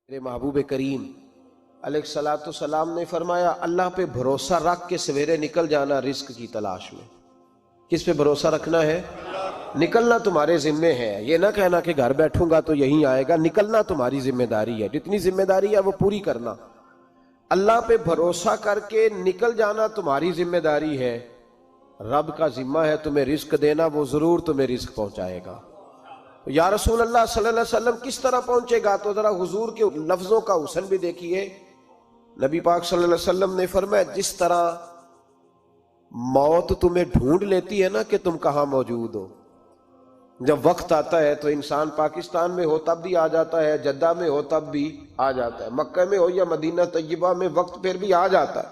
میرے محبوب کریم علیہ السلام نے فرمایا اللہ پہ بھروسہ رکھ کے سویرے نکل جانا رزق کی تلاش میں۔ کس پہ بھروسہ رکھنا ہے؟ نکلنا تمہارے ذمے ہے، یہ نہ کہنا کہ گھر بیٹھوں گا تو یہیں آئے گا، نکلنا تمہاری ذمہ داری ہے، جتنی ذمہ داری ہے وہ پوری کرنا۔ اللہ پہ بھروسہ کر کے نکل جانا تمہاری ذمہ داری ہے، رب کا ذمہ ہے تمہیں رزق دینا، وہ ضرور تمہیں رزق پہنچائے گا۔ یا رسول اللہ صلی اللہ علیہ وسلم کس طرح پہنچے گا؟ تو ذرا حضور کے لفظوں کا حسن بھی دیکھیے۔ نبی پاک صلی اللہ علیہ وسلم نے فرمایا جس طرح موت تمہیں ڈھونڈ لیتی ہے نا کہ تم کہاں موجود ہو، جب وقت آتا ہے تو انسان پاکستان میں ہو تب بھی آ جاتا ہے، جدہ میں ہو تب بھی آ جاتا ہے، مکہ میں ہو یا مدینہ طیبہ میں وقت پھر بھی آ جاتا ہے۔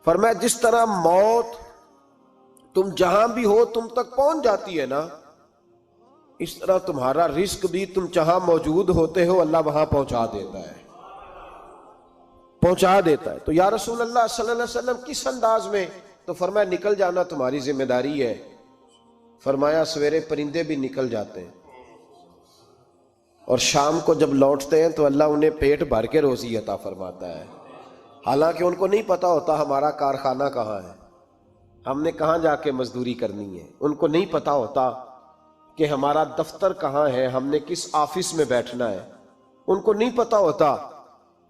فرمایا جس طرح موت تم جہاں بھی ہو تم تک پہنچ جاتی ہے نا، اس طرح تمہارا رزق بھی تم جہاں موجود ہوتے ہو اللہ وہاں پہنچا دیتا ہے، پہنچا دیتا ہے۔ تو یا رسول اللہ صلی اللہ علیہ وسلم کس انداز میں؟ تو فرمایا نکل جانا تمہاری ذمہ داری ہے۔ فرمایا سویرے پرندے بھی نکل جاتے ہیں اور شام کو جب لوٹتے ہیں تو اللہ انہیں پیٹ بھر کے روزی عطا فرماتا ہے، حالانکہ ان کو نہیں پتا ہوتا ہمارا کارخانہ کہاں ہے، ہم نے کہاں جا کے مزدوری کرنی ہے، ان کو نہیں پتا ہوتا کہ ہمارا دفتر کہاں ہے، ہم نے کس آفس میں بیٹھنا ہے، ان کو نہیں پتا ہوتا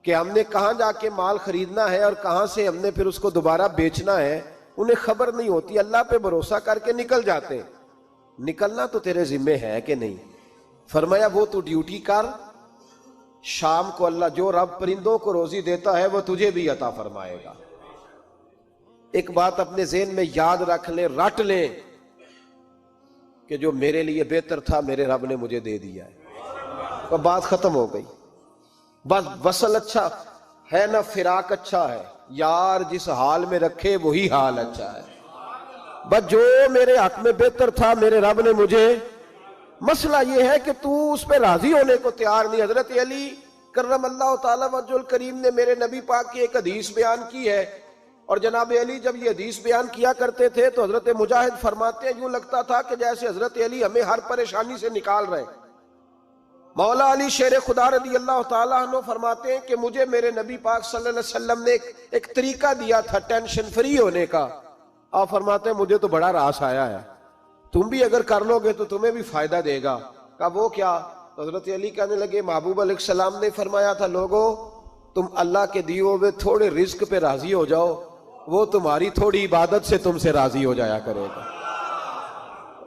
کہ ہم نے کہاں جا کے مال خریدنا ہے اور کہاں سے ہم نے پھر اس کو دوبارہ بیچنا ہے، انہیں خبر نہیں ہوتی۔ اللہ پہ بھروسہ کر کے نکل جاتے ہیں۔ نکلنا تو تیرے ذمہ ہے کہ نہیں؟ فرمایا وہ تو ڈیوٹی کر، شام کو اللہ جو رب پرندوں کو روزی دیتا ہے وہ تجھے بھی عطا فرمائے گا۔ ایک بات اپنے ذہن میں یاد رکھ لیں، رٹ لیں کہ جو میرے لیے بہتر تھا میرے رب نے مجھے دے دیا ہے، تو بات ختم ہو گئی۔ بس وصل اچھا ہے نہ فراق اچھا ہے، یار جس حال میں رکھے وہی حال اچھا ہے۔ بس جو میرے حق میں بہتر تھا میرے رب نے مجھے، مسئلہ یہ ہے کہ تو اس پہ راضی ہونے کو تیار نہیں۔ حضرت علی کرم اللہ تعالیٰ وجہ الکریم نے میرے نبی پاک کی ایک حدیث بیان کی ہے، اور جناب علی جب یہ حدیث بیان کیا کرتے تھے تو حضرت مجاہد فرماتے ہیں یوں لگتا تھا کہ جیسے حضرت علی ہمیں ہر پریشانی سے نکال رہے۔ مولا علی شیر خدا رضی اللہ تعالیٰ عنہ فرماتے ہیں کہ مجھے میرے نبی پاک صلی اللہ علیہ وسلم نے ایک طریقہ دیا تھا ٹینشن فری ہونے کا۔ آپ فرماتے ہیں مجھے تو بڑا راس آیا ہے، تم بھی اگر کر لو گے تو تمہیں بھی فائدہ دے گا۔ کہا وہ کیا؟ تو حضرت علی کہنے لگے محبوب علیہ السلام نے فرمایا تھا لوگو تم اللہ کے دیے ہوئے تھوڑے رزق پہ راضی ہو جاؤ، وہ تمہاری تھوڑی عبادت سے تم سے راضی ہو جایا کرے گا۔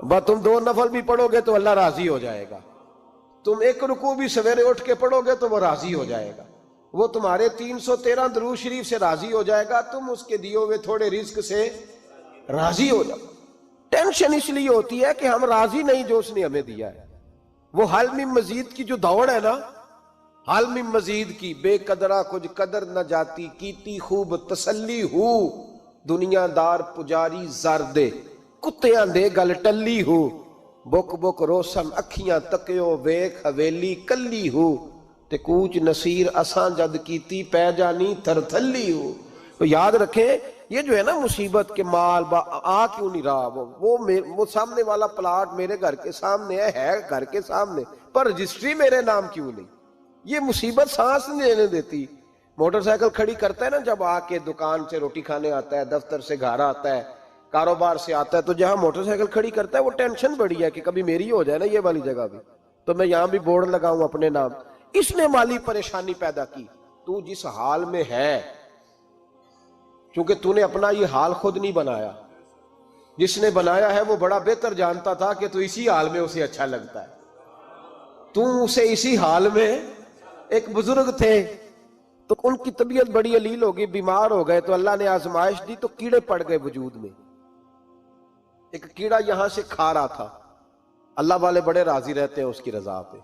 بس تم 2 نفل بھی پڑھو گے تو اللہ راضی ہو جائے گا، تم 1 رکوع بھی سویرے اٹھ کے پڑھو گے تو وہ راضی ہو جائے گا، وہ تمہارے 313 درود شریف سے راضی ہو جائے گا، تم اس کے دیے ہوئے تھوڑے رزق سے راضی ہو جاؤ۔ ٹینشن اس لیے ہوتی ہے کہ ہم راضی نہیں جو اس نے ہمیں دیا ہے۔ وہ حل میں مزید کی جو دوڑ ہے نا، حل میں مزید کی، بے قدرہ کچھ قدر نہ جاتی، کیتی خوب تسلی ہو، دنیا دار پجاری زردے، کتیاں دے گل ٹلی ہو، بک بک روشن اکھیاں تکیو ویکھ حویلی کلی ہو، تے کوچ نصیر اساں جد کیتی پہ جانی تھر تھلی ہو۔ تو یاد رکھیں یہ جو ہے نا مصیبت کے مال آ کیوں نہیں رہا، وہ سامنے والا پلاٹ میرے گھر کے سامنے ہے گھر کے سامنے، پر رجسٹری میرے نام کیوں نہیں؟ یہ مصیبت سانس نہیں لینے دیتی۔ موٹر سائیکل کھڑی کرتا ہے نا جب آ کے دکان سے روٹی کھانے آتا ہے، دفتر سے گھر آتا ہے، کاروبار سے آتا ہے، تو جہاں موٹر سائیکل کھڑی کرتا ہے وہ ٹینشن بڑی ہے کہ کبھی میری ہو جائے نا یہ والی جگہ بھی، تو میں یہاں بھی بورڈ لگاؤں اپنے نام۔ اس نے مالی پریشانی پیدا کی۔ تو جس حال میں ہے، کیونکہ تو نے اپنا یہ حال خود نہیں بنایا، جس نے بنایا ہے وہ بڑا بہتر جانتا تھا کہ تو اسی حال میں اسے اچھا لگتا ہے۔ تو اسے اسی حال میں، ایک بزرگ تھے تو ان کی طبیعت بڑی علیل ہو گئی، بیمار ہو گئے، تو اللہ نے آزمائش دی تو کیڑے پڑ گئے وجود میں۔ ایک کیڑا یہاں سے کھا رہا تھا، اللہ والے بڑے راضی رہتے ہیں اس کی رضا پہ،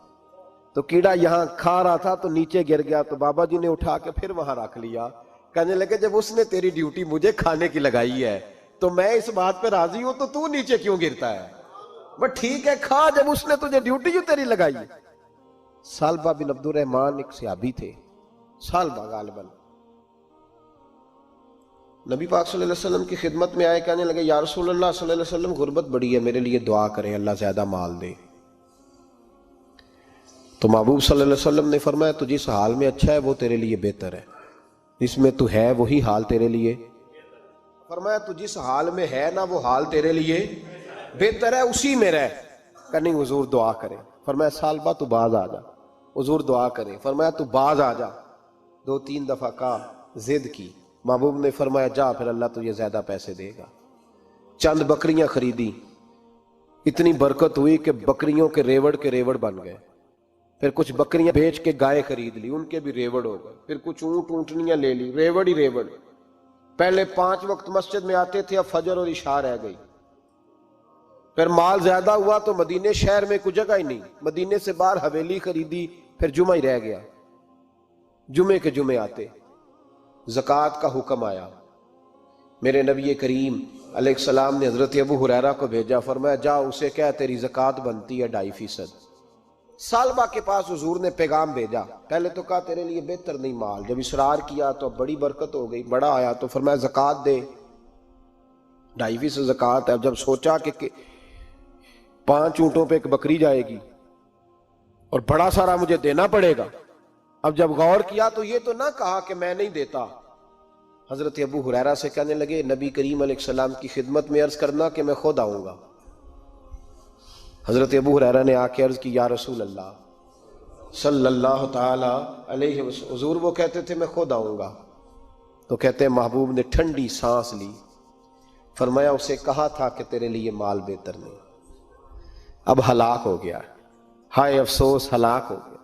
تو کیڑا یہاں کھا رہا تھا تو نیچے گر گیا، تو بابا جی نے اٹھا کے پھر وہاں رکھ لیا۔ کہنے لگے جب اس نے تیری ڈیوٹی مجھے کھانے کی لگائی ہے تو میں اس بات پہ راضی ہوں، تو نیچے کیوں گرتا ہے؟ بس ٹھیک ہے کھا، جب اس نے تجھے ڈیوٹی جو تیری لگائی ہے۔ سالبہ بن عبد الرحمن ایک صحابی تھے، سالبہ غالباً، نبی پاک صلی اللہ علیہ وسلم کی خدمت میں آئے، کہنے لگے یا رسول اللہ صلی اللہ علیہ وسلم غربت بڑی ہے، میرے لیے دعا کریں اللہ زیادہ مال دے۔ تو محبوب صلی اللہ علیہ وسلم نے فرمایا تو جس حال میں اچھا ہے وہ تیرے لیے بہتر ہے، جس میں تو ہے وہی حال تیرے لیے، فرمایا تو جس حال میں ہے نا وہ حال تیرے لیے بہتر ہے، اسی میں رہ۔ کہ نہیں حضور دعا کریں، فرمایا سال بعد تو باز آ جا، حضور دعا کریں، فرمایا تو باز آ جا، 2-3 دفعہ کہا، ضد کی، محبوب نے فرمایا جا پھر اللہ تجھے زیادہ پیسے دے گا۔ چند بکریاں خریدی، اتنی برکت ہوئی کہ بکریوں کے ریوڑ بن گئے، پھر کچھ بکریاں بیچ کے گائے خرید لی، ان کے بھی ریوڑ ہو گئے، پھر کچھ اونٹ اونٹنیاں لے لی، ریوڑ ہی ریوڑ۔ پہلے 5 وقت مسجد میں آتے تھے، اب فجر اور عشاء رہ گئی۔ پھر مال زیادہ ہوا تو مدینے شہر میں کوئی جگہ ہی نہیں، مدینے سے باہر حویلی خریدی، پھر جمعہ ہی رہ گیا، جمعے کے جمعے آتے۔ زکوٰۃ کا حکم آیا، میرے نبی کریم علیہ السلام نے حضرت ابو ہریرہ کو بھیجا، فرمایا جا اسے کہہ تیری زکوٰۃ بنتی ہے 2.5%۔ سالبہ کے پاس حضور نے پیغام بھیجا، پہلے تو کہا تیرے لیے بہتر نہیں مال، جب اصرار کیا تو بڑی برکت ہو گئی، بڑا آیا تو فرمایا زکوٰۃ دے، 2.5% زکوٰۃ ہے۔ اب جب سوچا کہ 5 اونٹوں پہ ایک بکری جائے گی اور بڑا سارا مجھے دینا پڑے گا، اب جب غور کیا تو یہ تو نہ کہا کہ میں نہیں دیتا۔ حضرت ابو ہریرہ سے کہنے لگے نبی کریم علیہ السلام کی خدمت میں عرض کرنا کہ میں خود آؤں گا۔ حضرت ابو ہریرہ نے آ کے عرض کی یا رسول اللہ صلی اللہ تعالی علیہ وسلم، حضور وہ کہتے تھے میں خود آؤں گا، تو کہتے ہیں محبوب نے ٹھنڈی سانس لی، فرمایا اسے کہا تھا کہ تیرے لیے مال بہتر نہیں، اب ہلاک ہو گیا، ہائے افسوس ہلاک ہو گیا۔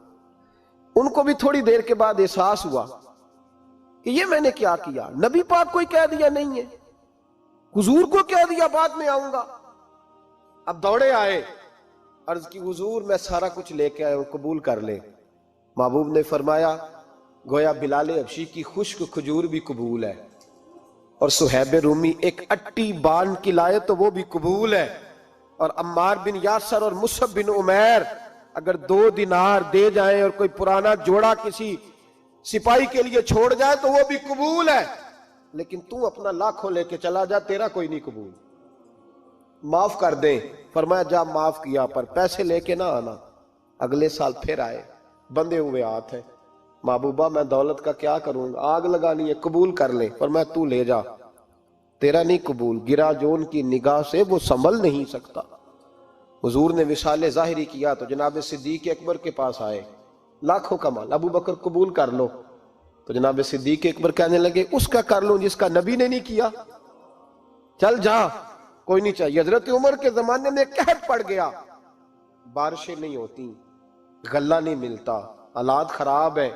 ان کو بھی تھوڑی دیر کے بعد احساس ہوا کہ یہ میں نے کیا کیا، نبی پاک کو ہی کہہ دیا نہیں ہے، حضور کو کہہ دیا بعد میں آؤں گا۔ اب دوڑے آئے، عرض کی حضور میں سارا کچھ لے کے آیا ہوں، قبول کر لیں۔ محبوب نے فرمایا گویا بلال حبشی کی خشک کھجور بھی قبول ہے، اور صہیب رومی ایک اٹی بان کی لائے تو وہ بھی قبول ہے، اور عمار بن یاسر اور مصعب بن عمیر اگر 2 دینار دے جائیں اور کوئی پرانا جوڑا کسی سپاہی کے لیے چھوڑ جائے تو وہ بھی قبول ہے، لیکن تو اپنا لاکھوں لے کے چلا جا، تیرا کوئی نہیں قبول، معاف کر دیں۔ فرمایا جا معاف کیا، پر پیسے لے کے نہ آنا۔ اگلے سال پھر آئے، بندے ہوئے ہاتھ ہیں، محبوبہ میں دولت کا کیا کروں گا، آگ لگانی ہے، قبول کر لیں۔ فرمایا تو لے جا، تیرا نہیں قبول، گرا جو ان کی نگاہ سے وہ سنبھل نہیں سکتا۔ حضور نے وصال ظاہری کیا تو جناب صدیق اکبر کے پاس آئے، لاکھوں کا مال، ابو بکر قبول کر لو، تو جناب صدیق اکبر کہنے لگے اس کا کر لوں جس کا نبی نے نہیں کیا، چل جا کوئی نہیں چاہیے۔ حضرت عمر کے زمانے میں قحط پڑ گیا، بارشیں نہیں ہوتی، غلہ نہیں ملتا، حالات خراب ہے،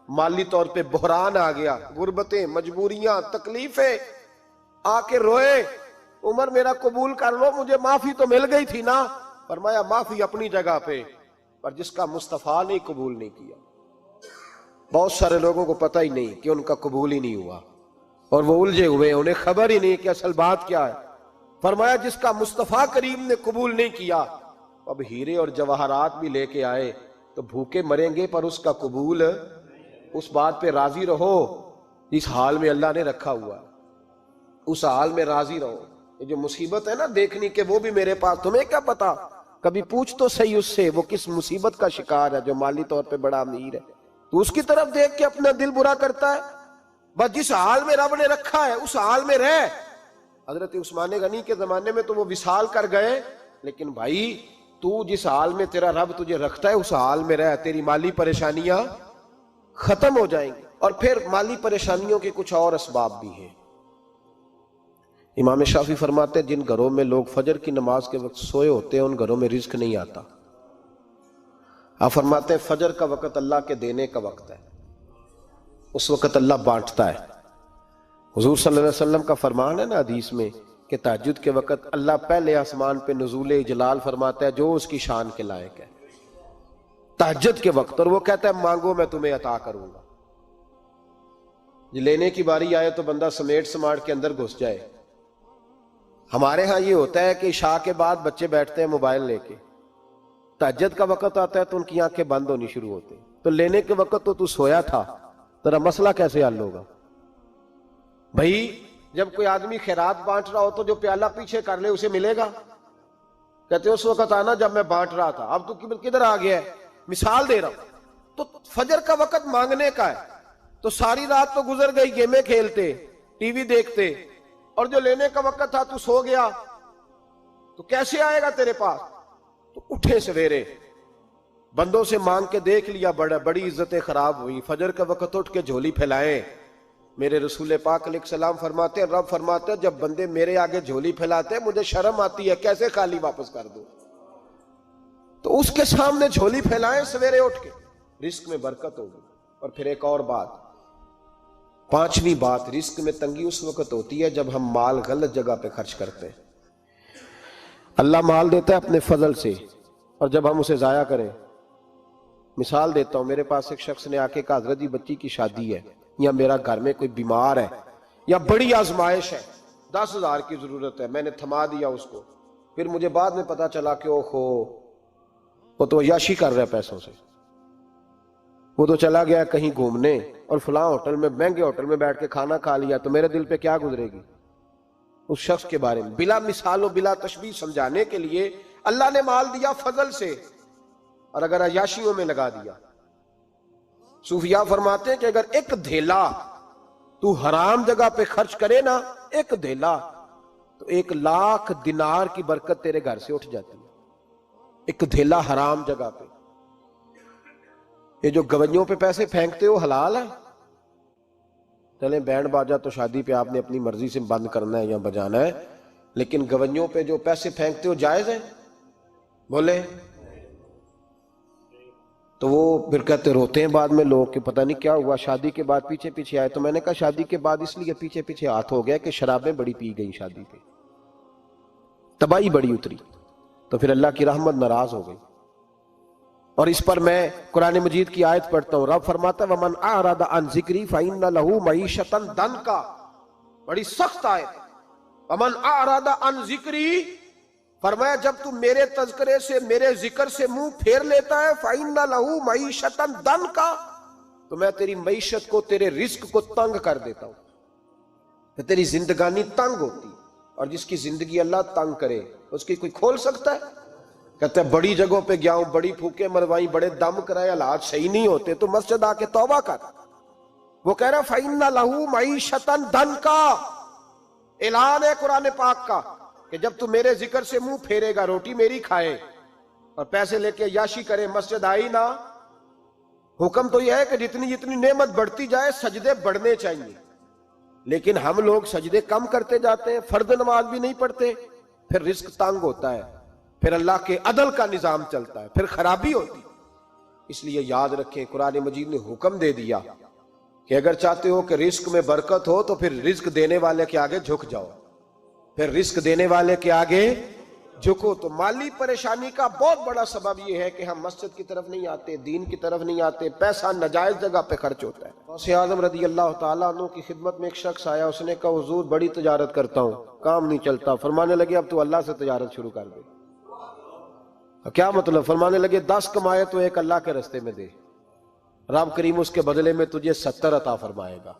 مالی طور پہ بحران آ گیا، غربتیں، مجبوریاں، تکلیفیں، آ کے روئے، عمر میرا قبول کر لو، مجھے معافی تو مل گئی تھی نا۔ فرمایا معافی اپنی جگہ پہ، پر جس کا مصطفیٰ نے قبول نہیں کیا۔ بہت سارے لوگوں کو پتہ ہی نہیں کہ ان کا قبول ہی نہیں ہوا، اور وہ الجھے ہوئے، انہیں خبر ہی نہیں کہ اصل بات کیا ہے۔ فرمایا جس کا مصطفیٰ کریم نے قبول نہیں کیا، اب ہیرے اور جواہرات بھی لے کے آئے تو بھوکے مریں گے، پر اس کا قبول، اس بات پہ راضی رہو جس حال میں اللہ نے رکھا ہوا ہے، اس حال میں راضی رہو۔ یہ جو مصیبت ہے نا دیکھنی کہ وہ بھی میرے پاس، تمہیں کیا پتا، کبھی پوچھ تو صحیح اس سے وہ کس مصیبت کا شکار ہے، جو مالی طور پہ بڑا امیر ہے، تو اس کی طرف دیکھ کے اپنا دل برا کرتا ہے۔ بس جس حال میں رب نے رکھا ہے اس حال میں رہ۔ حضرت عثمان غنی کے زمانے میں تو وہ وصال کر گئے، لیکن بھائی تو جس حال میں تیرا رب تجھے رکھتا ہے اس حال میں رہ، تیری مالی پریشانیاں ختم ہو جائیں گی۔ اور پھر مالی پریشانیوں کے کچھ اور اسباب بھی ہیں۔ امام شافعی فرماتے ہیں جن گھروں میں لوگ فجر کی نماز کے وقت سوئے ہوتے ہیں ان گھروں میں رزق نہیں آتا۔ آپ فرماتے ہیں فجر کا وقت اللہ کے دینے کا وقت ہے، اس وقت اللہ بانٹتا ہے۔ حضور صلی اللہ علیہ وسلم کا فرمان ہے نا حدیث میں کہ تہجد کے وقت اللہ پہلے آسمان پہ نزول جلال فرماتا ہے جو اس کی شان کے لائق ہے تہجد کے وقت، اور وہ کہتا ہے مانگو میں تمہیں عطا کروں گا۔ لینے کی باری آئے تو بندہ سمیٹ سماٹ کے اندر گھس جائے۔ ہمارے ہاں یہ ہوتا ہے کہ عشاء کے بعد بچے بیٹھتے ہیں موبائل لے کے، تہجد کا وقت آتا ہے تو ان کی آنکھیں بند ہونی شروع ہوتی، تو لینے کے وقت تو سویا تھا، تیرا مسئلہ کیسے حل ہوگا؟ بھائی جب کوئی آدمی خیرات بانٹ رہا ہو تو جو پیالہ پیچھے کر لے اسے ملے گا؟ کہتے اس وقت آنا جب میں بانٹ رہا تھا، اب تو کدھر آ گیا ہے؟ مثال دے رہا ہوں. تو فجر کا وقت مانگنے کا ہے, تو ساری رات تو گزر گئی گیمیں کھیلتے, ٹی وی دیکھتے, اور جو لینے کا وقت تھا تو سو گیا, تو کیسے آئے گا تیرے پاس؟ تو اٹھے سویرے, بندوں سے مانگ کے دیکھ لیا, بڑی عزتیں خراب ہوئی. فجر کا وقت اٹھ کے جھولی پھیلائیں. میرے رسول پاک علیہ السلام فرماتے ہیں, رب فرماتے ہیں جب بندے میرے آگے جھولی پھیلاتے ہیں مجھے شرم آتی ہے, کیسے خالی واپس کر دوں. تو اس کے سامنے جھولی پھیلائیں سویرے اٹھ کے, رزق میں برکت ہوگی. اور پھر ایک اور بات, پانچویں بات, رزق میں تنگی اس وقت ہوتی ہے جب ہم مال غلط جگہ پہ خرچ کرتے ہیں. اللہ مال دیتا ہے اپنے فضل سے, اور جب ہم اسے ضائع کریں. مثال دیتا ہوں, میرے پاس ایک شخص نے آ کے کہا حضرت جی بچی کی شادی ہے, یا میرا گھر میں کوئی بیمار ہے, یا بڑی آزمائش ہے, 10,000 کی ضرورت ہے. میں نے تھما دیا اس کو. پھر مجھے بعد میں پتا چلا کہ اوہو وہ تو عیاشی کر رہا ہے پیسوں سے, وہ تو چلا گیا کہیں گھومنے اور فلاں ہوٹل میں, مہنگے ہوٹل میں بیٹھ کے کھانا کھا لیا. تو میرے دل پہ کیا گزرے گی اس شخص کے بارے میں؟ بلا مثال و بلا تشبیہ سمجھانے کے لیے اللہ نے مال دیا فضل سے, اور اگر عیاشیوں میں لگا دیا. صوفیاء فرماتے ہیں کہ اگر ایک دھیلا تو حرام جگہ پہ خرچ کرے نا, ایک دھیلا, تو 1,00,000 دینار کی برکت تیرے گھر سے اٹھ جاتی ہے. ایک دھیلا حرام جگہ پہ. یہ جو گویوں پہ پیسے پھینکتے ہو حلال ہے؟ چلیں بینڈ باجا تو شادی پہ آپ نے اپنی مرضی سے بند کرنا ہے یا بجانا ہے, لیکن گویوں پہ جو پیسے پھینکتے ہو جائز ہے؟ بولے. تو وہ پھر کہتے روتے ہیں بعد میں لوگ کہ پتہ نہیں کیا ہوا, شادی کے بعد پیچھے پیچھے آئے. تو میں نے کہا شادی کے بعد اس لیے پیچھے پیچھے ہاتھ ہو گیا کہ شرابیں بڑی پی گئی شادی پہ, تباہی بڑی اتری, تو پھر اللہ کی رحمت ناراض ہو گئی. اور اس پر میں قرآن مجید کی آیت پڑھتا ہوں, رب فرماتا ہے وَمَنْ أَعْرَضَ عَنْ ذِكْرِي فَإِنَّ لَهُ مَعِيشَةً ضَنْكًا. بڑی سخت آیت. وَمَنْ أَعْرَضَ عَنْ ذِكْرِي, فرمایا جب تو میرے تذکرے سے, میرے ذکر سے منہ پھیر لیتا ہے, فَإِنَّ لَهُ مَعِيشَةً ضَنْكًا, تو میں تیری معیشت کو, تیرے رزق کو تنگ کر دیتا ہوں. کہ تیری زندگانی تنگ ہوتی, اور جس کی زندگی اللہ تنگ کرے اس کی کوئی کھول سکتا ہے؟ کہتے ہیں بڑی جگہوں پہ گیا ہوں, بڑی پھوکے مروائی, بڑے دم کرائے, حالات صحیح نہیں ہوتے, تو مسجد آ کے توبہ کر. وہ کہہ رہا فَإِنَّ لَهُ مَعِيشَةً ضَنْكًا. اعلان ہے قرآن پاک کا کہ جب تو میرے ذکر سے منہ پھیرے گا, روٹی میری کھائے اور پیسے لے کے عیاشی کرے, مسجد آئی نہ. حکم تو یہ ہے کہ جتنی جتنی نعمت بڑھتی جائے سجدے بڑھنے چاہیے, لیکن ہم لوگ سجدے کم کرتے جاتے ہیں, فرض نماز بھی نہیں پڑھتے, پھر رزق تنگ ہوتا ہے, پھر اللہ کے عدل کا نظام چلتا ہے, پھر خرابی ہوتی. اس لیے یاد رکھیں قرآن مجید نے حکم دے دیا کہ اگر چاہتے ہو کہ رزق میں برکت ہو تو پھر رزق دینے والے کے آگے جھک جاؤ, پھر رزق دینے والے کے آگے جھکو. تو مالی پریشانی کا بہت بڑا سبب یہ ہے کہ ہم مسجد کی طرف نہیں آتے, دین کی طرف نہیں آتے, پیسہ ناجائز جگہ پہ خرچ ہوتا ہے. غوث اعظم رضی اللہ تعالیٰ عنہ کی خدمت میں ایک شخص آیا, اس نے کہا حضور بڑی تجارت کرتا ہوں, کام نہیں چلتا. فرمانے لگے اب تو اللہ سے تجارت شروع کر دے. کیا مطلب؟ فرمانے لگے 10 کمائے تو ایک اللہ کے رستے میں دے, رب کریم اس کے بدلے میں تجھے 70 عطا فرمائے گا.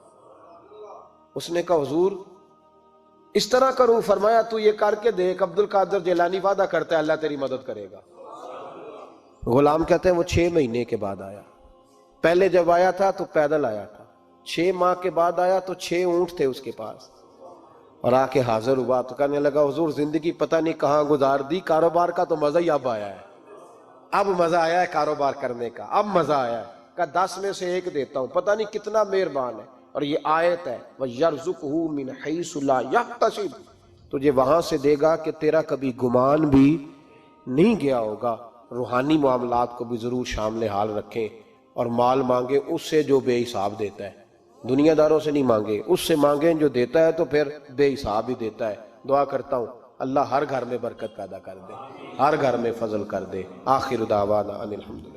اس نے کہا حضور اس طرح کروں؟ فرمایا تو یہ کر کے دیکھ, عبد القادر جیلانی وعدہ کرتا ہے اللہ تیری مدد کرے گا. غلام کہتے ہیں وہ 6 مہینے کے بعد آیا. پہلے جب آیا تھا تو پیدل آیا تھا, 6 ماہ کے بعد آیا تو 6 اونٹ تھے اس کے پاس, اور آ کے حاضر ہوا تو کہنے لگا حضور زندگی پتہ نہیں کہاں گزار دی, کاروبار کا تو مزہ ہی اب آیا ہے, اب مزہ آیا ہے کاروبار کرنے کا, اب مزہ آیا ہے. کہ 10 میں سے 1 دیتا ہوں, پتہ نہیں کتنا مہربان ہے. اور یہ آیت ہے وَيَرْزُقْهُ مِنْ حَيْثُ لَا يَحْتَسِبُ, تجھے وہاں سے دے گا کہ تیرا کبھی گمان بھی نہیں گیا ہوگا. روحانی معاملات کو بھی ضرور شامل حال رکھیں, اور مال مانگے اس سے جو بے حساب دیتا ہے, دنیا داروں سے نہیں مانگے, اس سے مانگیں جو دیتا ہے تو پھر بے حساب ہی دیتا ہے. دعا کرتا ہوں اللہ ہر گھر میں برکت پیدا کر دے, ہر گھر میں فضل کر دے. آخر دعوانا ان الحمد.